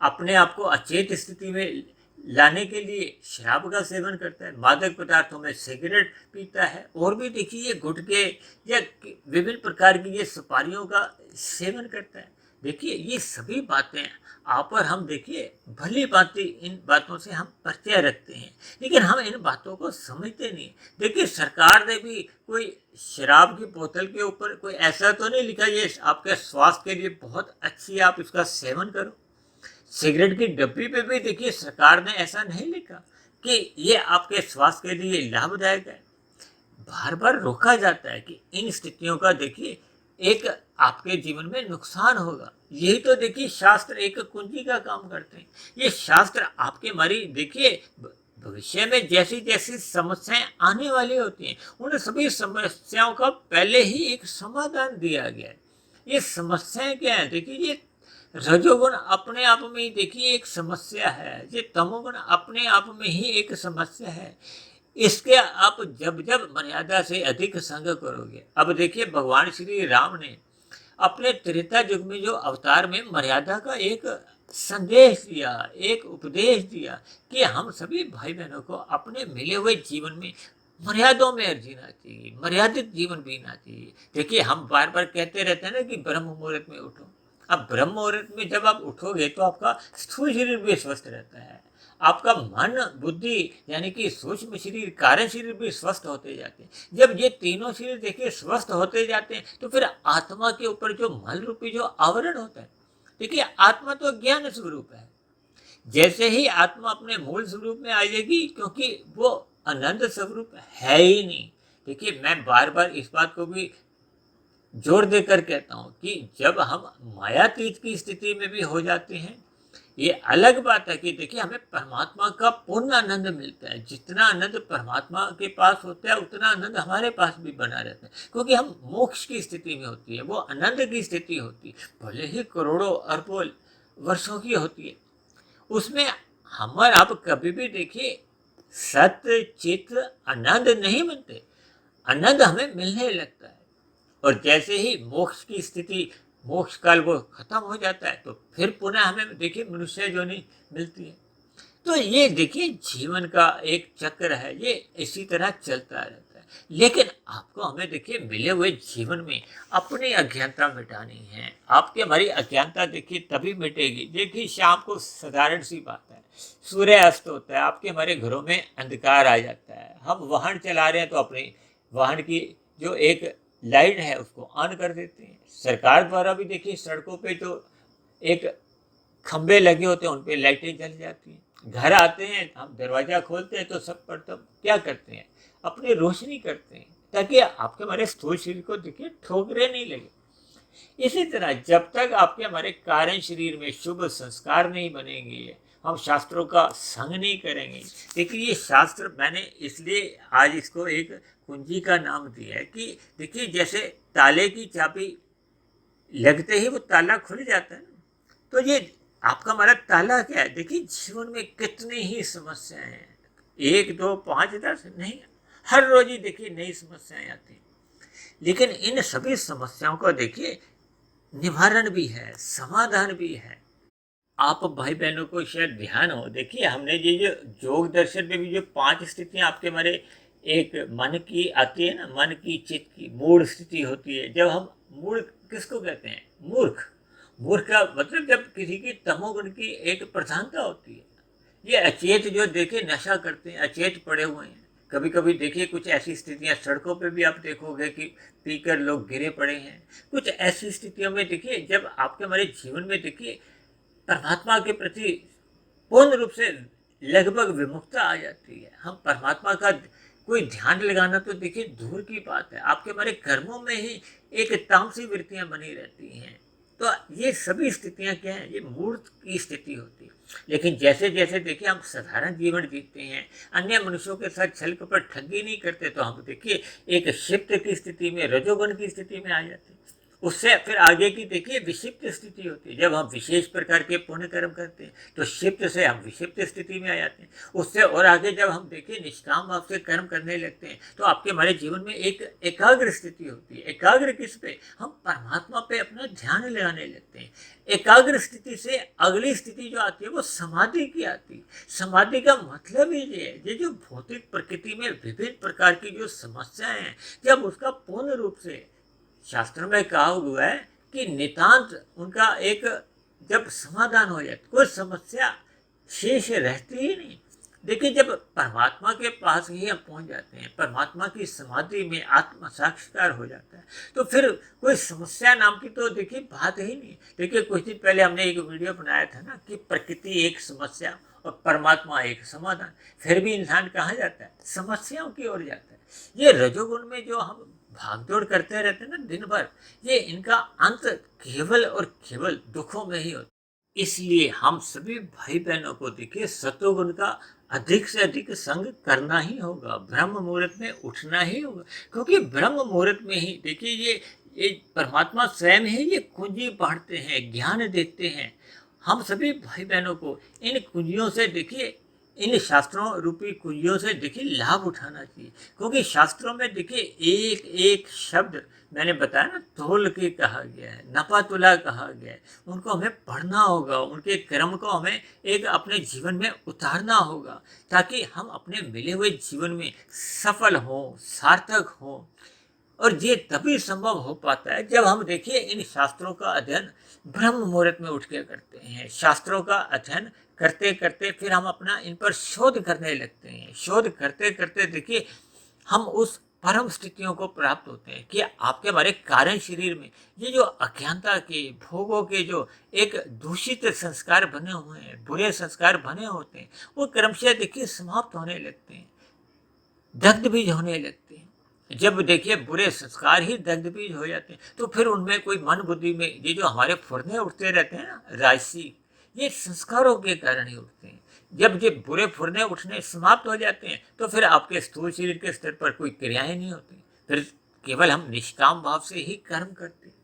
अपने आप को अचेत स्थिति में लाने के लिए शराब का सेवन करता है, मादक पदार्थों में सिगरेट पीता है, और भी देखिए ये गुटखे या विभिन्न प्रकार की ये सुपारियों का सेवन करता है। देखिए ये सभी बातें आप और हम देखिए भली भांति इन बातों से हम परिचय रखते हैं, लेकिन हम इन बातों को समझते नहीं। देखिए सरकार ने भी कोई शराब की बोतल के ऊपर कोई ऐसा तो नहीं लिखा ये आपके स्वास्थ्य के लिए बहुत अच्छी है, आप इसका सेवन करो। सिगरेट की डब्बी पे भी देखिए सरकार ने ऐसा नहीं लिखा कि ये आपके स्वास्थ्य के लिए लाभदायक है। बार बार रोका जाता है कि इन स्थितियों का देखिए एक आपके जीवन में नुकसान होगा। यही तो देखिए शास्त्र एक कुंजी का काम करते हैं। ये शास्त्र आपके हमारी देखिए भविष्य में जैसी जैसी समस्याएं आने वाली होती हैं, उन सभी समस्याओं का पहले ही एक समाधान दिया गया है। ये समस्याएं क्या है? देखिए ये रजोगुण अपने आप में ही देखिए एक समस्या है, ये तमोगुण अपने आप में ही एक समस्या है। इसके आप जब जब मर्यादा से अधिक संग करोगे, अब देखिए भगवान श्री राम ने अपने त्रेता युग में जो अवतार में मर्यादा का एक संदेश दिया, एक उपदेश दिया कि हम सभी भाई बहनों को अपने मिले हुए जीवन में मर्यादाओं में जीना चाहिए, मर्यादित जीवन जीना चाहिए। देखिए हम बार बार कहते रहते हैं ना कि ब्रह्म मुहूर्त में उठो। अब ब्रह्म मुहूर्त में जब आप उठोगे तो आपका स्थूल शरीर भी स्वस्थ रहता है, आपका मन बुद्धि यानी कि सूक्ष्म शरीर कार्य शरीर भी स्वस्थ होते जाते हैं। जब ये तीनों शरीर देखिए स्वस्थ होते जाते हैं तो फिर आत्मा के ऊपर जो मल रूपी जो आवरण होता है, देखिए आत्मा तो ज्ञान स्वरूप है। जैसे ही आत्मा अपने मूल स्वरूप में आ जाएगी, क्योंकि वो आनंद स्वरूप है ही नहीं। देखिए मैं बार बार इस बात को भी जोर देकर कहता हूँ कि जब हम मायातीत की स्थिति में भी हो जाते हैं, ये अलग बात है कि देखिए हमें परमात्मा का पूर्ण आनंद मिलता है। जितना आनंद परमात्मा के पास होता है उतना आनंद हमारे पास भी बना रहता है, क्योंकि हम मोक्ष की स्थिति में होती है, वो आनंद की स्थिति होती है, भले ही करोड़ों अरबों वर्षों की होती है। उसमें हम और आप कभी भी देखिए सत्य चित्त आनंद नहीं बनते, आनंद हमें मिलने लगता है। और जैसे ही मोक्ष की स्थिति, मोक्ष काल वो खत्म हो जाता है तो फिर पुनः हमें देखिए मनुष्य योनि मिलती है। तो ये देखिए जीवन का एक चक्र है, ये इसी तरह चलता रहता है। लेकिन आपको हमें देखिए मिले हुए जीवन में अपनी अज्ञानता मिटानी है। आपकी हमारी अज्ञानता देखिए तभी मिटेगी। देखिए शाम को साधारण सी बात है, सूर्य अस्त होता है, आपके हमारे घरों में अंधकार आ जाता है, हम वाहन चला रहे हैं तो अपने वाहन की जो एक लाइट है उसको ऑन कर देते हैं। सरकार द्वारा भी देखिए सड़कों पे जो एक खंबे लगे होते हैं उन पे लाइटें जल जाती हैं। घर आते हैं हम दरवाजा खोलते हैं तो सब पर तब क्या करते हैं, अपनी रोशनी करते हैं ताकि आपके हमारे स्थूल शरीर को देखिए ठोकरे नहीं लगे। इसी तरह जब तक आपके हमारे कारण शरीर में शुभ संस्कार नहीं बनेंगे, हम शास्त्रों का संग नहीं करेंगे। देखिए ये शास्त्र मैंने इसलिए आज इसको एक कुंजी का नाम दिया है कि देखिए जैसे ताले की चाबी लगते ही वो ताला खुल जाता है, तो ये आपका हमारा ताला क्या है? देखिए जीवन में कितनी ही समस्याएं हैं, 1 2 5 10 नहीं, हर रोज ही देखिए नई समस्याएं आती हैं। लेकिन इन सभी समस्याओं का देखिए निवारण भी है, समाधान भी है। आप भाई बहनों को शायद ध्यान हो, देखिए हमने ये जो योग दर्शन में भी जो 5 स्थितियां आपके हमारे एक मन की आती है ना, मन की चित्त की मूढ़ स्थिति होती है। जब हम मूढ़ किसको कहते हैं? मूर्ख। मूर्ख का मतलब जब किसी की तमोगुण की एक प्रधानता होती है। ये अचेत जो देखिए नशा करते हैं, अचेत पड़े हुए हैं। कभी कभी देखिए कुछ ऐसी स्थितियां सड़कों पे भी आप देखोगे कि पीकर लोग गिरे पड़े हैं। कुछ ऐसी स्थितियों में देखिए जब आपके हमारे जीवन में देखिए परमात्मा के प्रति पूर्ण रूप से लगभग विमुखता आ जाती है। हम परमात्मा का कोई ध्यान लगाना तो देखिए दूर की बात है, आपके हमारे कर्मों में ही एक तामसी वृत्तियां बनी रहती हैं। तो ये सभी स्थितियां क्या हैं? ये मूर्त की स्थिति होती है। लेकिन जैसे जैसे देखिए हम साधारण जीवन जीते हैं, अन्य मनुष्यों के साथ छल कपट ठगी नहीं करते, तो हम देखिए एक क्षिप्त की स्थिति में, रजोगुण की स्थिति में आ जाते हैं। उससे फिर आगे की देखिए विक्षिप्त स्थिति होती है। जब हम विशेष प्रकार के पुण्य कर्म करते हैं तो क्षिप्त से हम विक्षिप्त स्थिति में आ जाते हैं। उससे और आगे जब हम देखिए निष्काम भाव से कर्म करने लगते हैं तो आपके हमारे जीवन में एक एकाग्र स्थिति होती है। एकाग्र किस पे? हम परमात्मा पे अपना ध्यान लगाने लगते हैं। एकाग्र स्थिति से अगली स्थिति जो आती है वो समाधि की आती है। समाधि का मतलब ही ये है, ये जो भौतिक प्रकृति में विभिन्न प्रकार की जो समस्याएं हैं, जब उसका पूर्ण रूप से शास्त्रों में कहा हुआ है कि नितांत उनका एक जब समाधान हो जाए, कोई समस्या शेष रहती ही नहीं। देखिए, जब परमात्मा के पास ही हम पहुंच जाते हैं, परमात्मा की समाधि में आत्म साक्षात्कार हो जाता है, तो फिर कोई समस्या नाम की तो देखिए बात ही नहीं। देखिए, कुछ दिन पहले हमने एक वीडियो बनाया था ना कि प्रकृति एक समस्या और परमात्मा एक समाधान। फिर भी इंसान कहाँ जाता है? समस्याओं की ओर जाता है। ये रजोगुण में जो हम भागदौड़ करते रहते हैं ना दिन भर, ये इनका अंत केवल और केवल दुखों में ही होता है। इसलिए हम सभी भाई बहनों को देखिए सतोगुण का अधिक से अधिक संग करना ही होगा, ब्रह्म मुहूर्त में उठना ही होगा, क्योंकि ब्रह्म मुहूर्त में ही देखिए ये परमात्मा स्वयं ही ये कुंजी बांटते हैं, ज्ञान देते हैं। हम सभी भाई बहनों को इन कुंजियों से देखिए, इन शास्त्रों रूपी कुंजियों से देखिए लाभ उठाना चाहिए, क्योंकि शास्त्रों में देखिए एक एक शब्द मैंने बताया ना, तोल के कहा गया है, नपा तुला कहा गया है। उनको हमें पढ़ना होगा, उनके कर्म को हमें एक अपने जीवन में उतारना होगा, ताकि हम अपने मिले हुए जीवन में सफल हों, सार्थक हों। और ये तभी संभव हो पाता है जब हम देखिए इन शास्त्रों का अध्ययन ब्रह्म मुहूर्त में उठ के करते हैं। शास्त्रों का अध्ययन करते करते फिर हम अपना इन पर शोध करने लगते हैं। शोध करते करते देखिए हम उस परम स्थितियों को प्राप्त होते हैं कि आपके हमारे कारण शरीर में ये जो अज्ञानता के भोगों के जो एक दूषित संस्कार बने हुए हैं, बुरे संस्कार बने होते हैं, वो क्रमशः देखिए समाप्त होने लगते हैं, दग्ध बीज होने लगते हैं। जब देखिए बुरे संस्कार ही दग्ध बीज हो जाते हैं, तो फिर उनमें कोई मन बुद्धि में ये जो हमारे फुरने उठते रहते हैं ना राशि, ये संस्कारों के कारण ही उठते हैं। जब ये बुरे फुरने उठने समाप्त हो जाते हैं, तो फिर आपके स्थूल शरीर के स्तर पर कोई क्रियाएं नहीं होती, फिर केवल हम निष्काम भाव से ही कर्म करते हैं।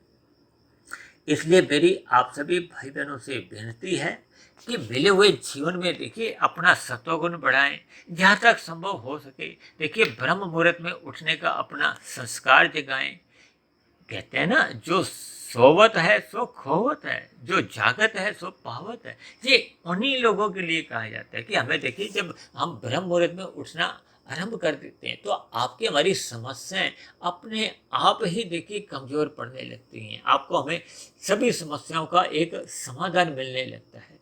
इसलिए मेरी आप सभी भाई बहनों से विनती है कि मिले हुए जीवन में देखिए अपना सत्वगुण बढ़ाएं, जहाँ तक संभव हो सके देखिए ब्रह्म मुहूर्त में उठने का अपना संस्कार जगाएं। कहते हैं ना, जो सोवत है सो खोवत है, जो जागत है सो पावत है। ये उन्हीं लोगों के लिए कहा जाता है कि हमें देखिए जब हम ब्रह्म मुहूर्त में उठना आरंभ कर देते हैं, तो आपकी हमारी समस्याएं अपने आप ही देखिए कमजोर पड़ने लगती हैं। आपको हमें सभी समस्याओं का एक समाधान मिलने लगता है।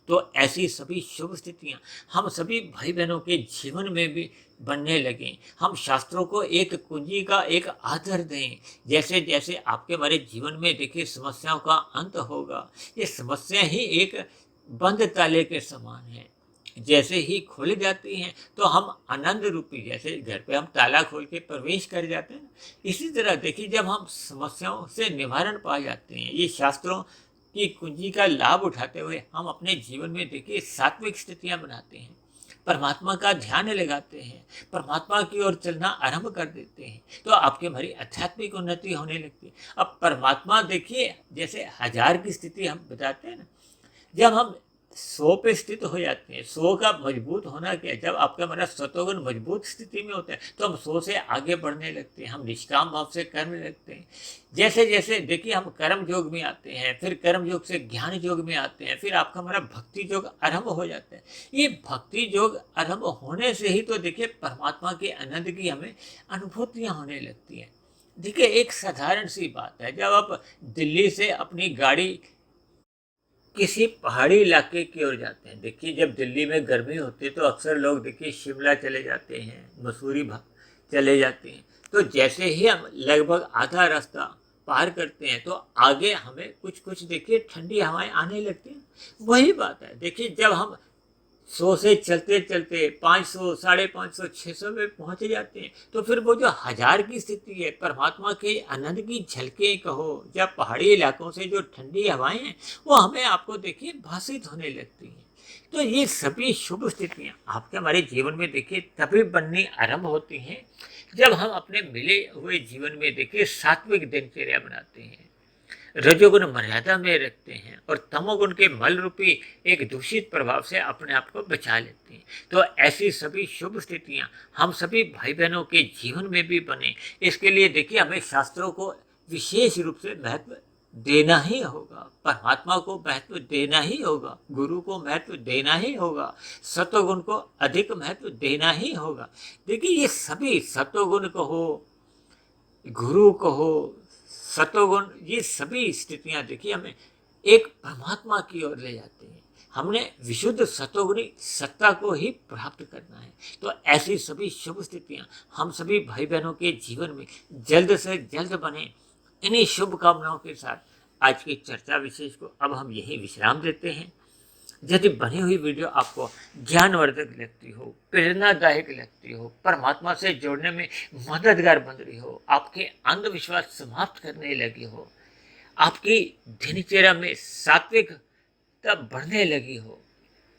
तो ऐसी सभी शुभ स्थितियां हम सभी भाई बहनों के जीवन में भी बनने लगें। हम शास्त्रों को एक कुंजी का एक आदर दें। जैसे जैसे आपके हमारे जीवन में देखिए समस्याओं का अंत होगा, ये समस्या ही एक बंद ताले के समान है। जैसे ही खुल जाती हैं तो हम आनंद रूपी, जैसे घर पे हम ताला खोल के प्रवेश कर जाते हैं, इसी तरह देखिए जब हम समस्याओं से निवारण पा जाते हैं, ये शास्त्रों की कुंजी का लाभ उठाते हुए हम अपने जीवन में देखिए सात्विक स्थितियां बनाते हैं, परमात्मा का ध्यान लगाते हैं, परमात्मा की ओर चलना आरंभ कर देते हैं, तो आपके हमारी आध्यात्मिक उन्नति होने लगती है। अब परमात्मा देखिए जैसे 1000 की स्थिति हम बताते हैं ना, जब हम 100 पे स्थित हो जाते हैं, 100 का मजबूत होना क्या है, जब आपका हमारा सत्वगुण मजबूत स्थिति में होता है तो हम 100 से आगे बढ़ने लगते हैं, हम निष्काम भाव से करने लगते हैं। जैसे जैसे देखिए हम कर्म योग में आते हैं, फिर कर्म योग से ज्ञान योग में आते हैं, फिर आपका हमारा भक्ति योग आरंभ हो जाता है। ये भक्ति योग आरंभ होने से ही तो देखिए परमात्मा के आनंद की हमें अनुभूतियाँ होने लगती हैं। देखिए एक साधारण सी बात है, जब आप दिल्ली से अपनी गाड़ी किसी पहाड़ी इलाके की ओर जाते हैं, देखिए जब दिल्ली में गर्मी होती है तो अक्सर लोग देखिए शिमला चले जाते हैं, मसूरी चले जाते हैं। तो जैसे ही हम लगभग आधा रास्ता पार करते हैं तो आगे हमें कुछ कुछ देखिए ठंडी हवाएं आने लगती हैं। वही बात है, देखिए जब हम 100 से चलते चलते 500, 550, 600 में पहुंच जाते हैं, तो फिर वो जो 1000 की स्थिति है, परमात्मा के आनंद की झलकें कहो या पहाड़ी इलाकों से जो ठंडी हवाएं हैं, वो हमें आपको देखिए भाषित होने लगती हैं। तो ये सभी शुभ स्थितियां आपके हमारे जीवन में देखिए तभी बननी आरंभ होती हैं जब हम अपने मिले हुए जीवन में देखिए सात्विक दिनचर्या बनाते हैं, रजोगुण मर्यादा में रखते हैं और तमोगुण के मल रूपी एक दूषित प्रभाव से अपने आप को बचा लेते हैं। तो ऐसी सभी शुभ स्थितियां हम सभी भाई बहनों के जीवन में भी बने, इसके लिए देखिए हमें शास्त्रों को विशेष रूप से महत्व देना ही होगा, परमात्मा को महत्व देना ही होगा, गुरु को महत्व देना ही होगा, सत्वगुण को अधिक महत्व देना ही होगा। देखिए ये सभी सत्वगुण कहो, गुरु कहो, सतोगुण, ये सभी स्थितियां देखिए हमें एक परमात्मा की ओर ले जाते हैं। हमने विशुद्ध सतोगुणी सत्ता को ही प्राप्त करना है। तो ऐसी सभी शुभ स्थितियां हम सभी भाई बहनों के जीवन में जल्द से जल्द बने, इन्हीं शुभ कामनाओं के साथ आज की चर्चा विशेष को अब हम यही विश्राम देते हैं। यदि बनी हुई वीडियो आपको ज्ञानवर्धक लगती हो, प्रेरणादायक लगती हो, परमात्मा से जोड़ने में मददगार बन रही हो, आपके अंधविश्वास समाप्त करने लगी हो, आपकी दिनचर्या में सात्विकता बढ़ने लगी हो,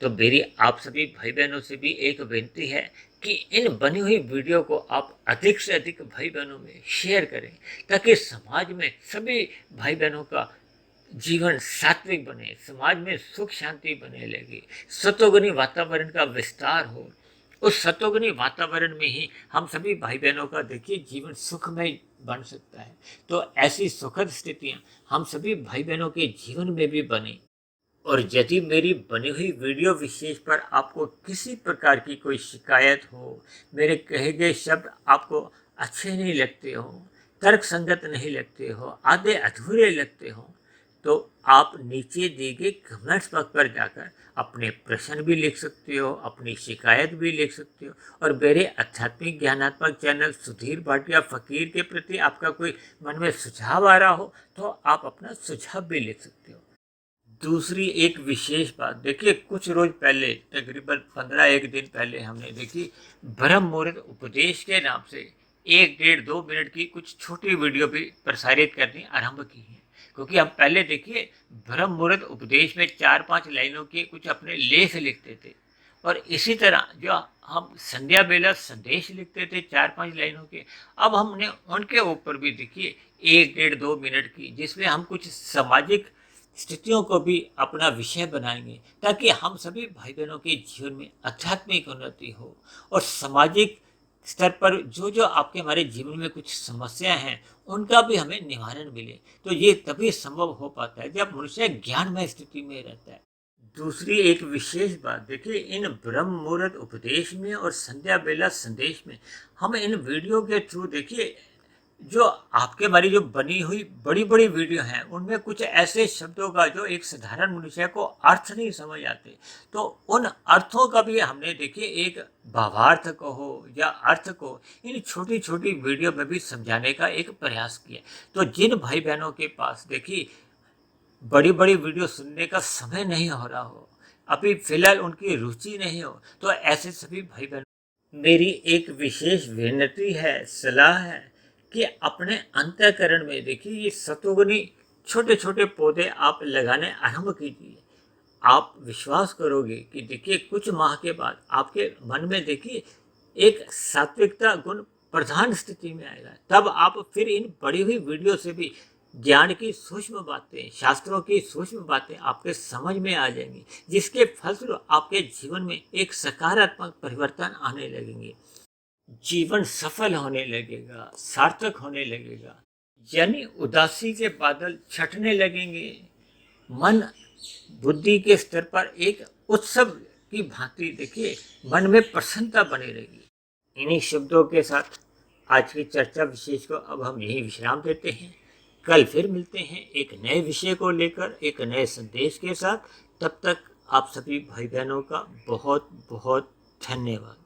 तो मेरी आप सभी भाई बहनों से भी एक विनती है कि इन बनी हुई वीडियो को आप अधिक से अधिक भाई बहनों में शेयर करें, ताकि समाज में सभी भाई बहनों का जीवन सात्विक बने, समाज में सुख शांति बने लगे, सतोगुणी वातावरण का विस्तार हो। उस सतोगुणी वातावरण में ही हम सभी भाई बहनों का देखिए जीवन सुखमय बन सकता है। तो ऐसी सुखद स्थितियां हम सभी भाई बहनों के जीवन में भी बने। और यदि मेरी बनी हुई वीडियो विशेष पर आपको किसी प्रकार की कोई शिकायत हो, मेरे कहे गए शब्द आपको अच्छे नहीं लगते हो, तर्क संगत नहीं लगते हो, आधे अधूरे लगते हो, तो आप नीचे दिए गए कमेंट्स बॉक्स पर जाकर अपने प्रश्न भी लिख सकते हो, अपनी शिकायत भी लिख सकते हो। और मेरे आध्यात्मिक ज्ञानात्मक चैनल सुधीर भाटिया फकीर के प्रति आपका कोई मन में सुझाव आ रहा हो तो आप अपना सुझाव भी लिख सकते हो। दूसरी एक विशेष बात, देखिए कुछ रोज पहले, तकरीबन 15-1 दिन पहले हमने देखी ब्रह्म मुहूर्त उपदेश के नाम से 1-1.5-2 मिनट की कुछ छोटी वीडियो भी प्रसारित करनी आरंभ की है। क्योंकि हम पहले देखिए ब्रह्म मुहूर्त उपदेश में 4-5 लाइनों के कुछ अपने लेख लिखते थे, और इसी तरह जो हम संध्या बेला संदेश लिखते थे 4-5 लाइनों के, अब हमने उनके ऊपर भी देखिए 1-1.5-2 मिनट की, जिसमें हम कुछ सामाजिक स्थितियों को भी अपना विषय बनाएंगे, ताकि हम सभी भाई बहनों के जीवन में आध्यात्मिक उन्नति हो और सामाजिक स्तर पर जो जो आपके हमारे जीवन में कुछ समस्याएं हैं उनका भी हमें निवारण मिले। तो ये तभी संभव हो पाता है जब मनुष्य ज्ञानमय स्थिति में रहता है। दूसरी एक विशेष बात, देखिए इन ब्रह्म मुहूर्त उपदेश में और संध्या बेला संदेश में हम इन वीडियो के थ्रू देखिए जो आपके हमारी जो बनी हुई बड़ी बड़ी वीडियो हैं उनमें कुछ ऐसे शब्दों का जो एक साधारण मनुष्य को अर्थ नहीं समझ आते, तो उन अर्थों का भी हमने देखिए एक भावार्थ को हो या अर्थ को इन छोटी छोटी वीडियो में भी समझाने का एक प्रयास किया। तो जिन भाई बहनों के पास देखिए बड़ी बड़ी वीडियो सुनने का समय नहीं हो रहा हो, अभी फिलहाल उनकी रुचि नहीं हो, तो ऐसे सभी भाई बहनों मेरी एक विशेष विनती है, सलाह है कि अपने अंतःकरण में देखिए ये सतोगुणी छोटे छोटे पौधे आप लगाने आरंभ कीजिए। आप विश्वास करोगे कि देखिए कुछ माह के बाद आपके मन में देखिए एक सात्विकता गुण प्रधान स्थिति में आएगा। तब आप फिर इन बड़ी हुई वीडियो से भी ज्ञान की सूक्ष्म बातें, शास्त्रों की सूक्ष्म बातें आपके समझ में आ जाएंगी, जिसके फलस्वरूप आपके जीवन में एक सकारात्मक परिवर्तन आने लगेंगे, जीवन सफल होने लगेगा, सार्थक होने लगेगा, यानी उदासी के बादल छटने लगेंगे, मन बुद्धि के स्तर पर एक उत्सव की भांति देखिए मन में प्रसन्नता बनी रहेगी। इन्हीं शब्दों के साथ आज की चर्चा विशेष को अब हम यही विश्राम देते हैं। कल फिर मिलते हैं एक नए विषय को लेकर, एक नए संदेश के साथ। तब तक आप सभी भाई बहनों का बहुत बहुत धन्यवाद।